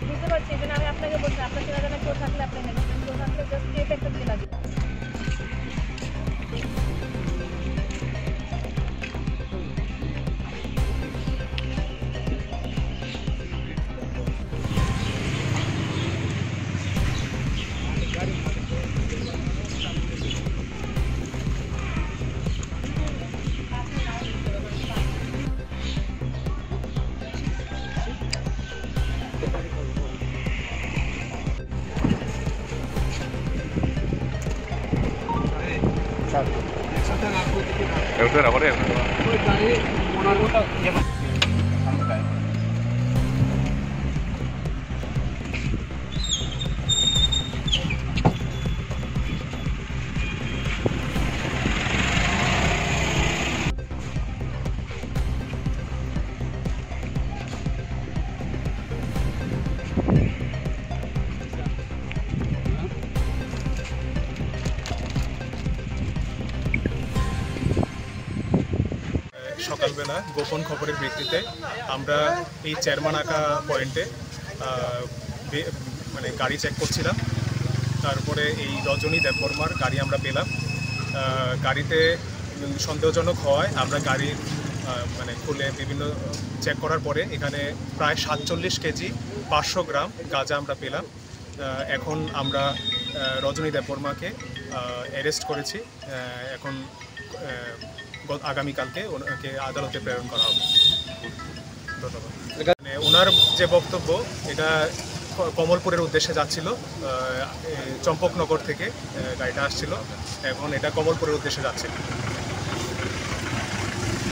বুঝতে পারছি, এই জন্য আমি আপনাকে বলছি আপনার চেনা জানা কেউ থাকলে আপনি নেবেন, কেউ থাকলে জাস্ট কেক একটা দিয়ে লাগবে। Udah apa deh? সকালবেলা গোপন খবরের ভিত্তিতে আমরা এই চেয়ারমানাকা পয়েন্টে মানে গাড়ি চেক করছিলাম। তারপরে এই রজনী দেববর্মার গাড়ি আমরা পেলাম। গাড়িতে সন্দেহজনক হওয়ায় আমরা গাড়ি মানে খুলে বিভিন্ন চেক করার পরে এখানে প্রায় 47 কেজি 500 গ্রাম গাঁজা আমরা পেলাম। এখন আমরা রজনী দেববর্মাকে অ্যারেস্ট করেছি। এখন আগামীকালকে ওনাকে আদালতে প্রেরণ করা হবে। ধন্যবাদ। ওনার যে বক্তব্য, এটা কমলপুরের উদ্দেশ্যে যাচ্ছিল, চম্পকনগর থেকে গাড়িটা আসছিল, এখন এটা কমলপুরের উদ্দেশ্যে যাচ্ছিল।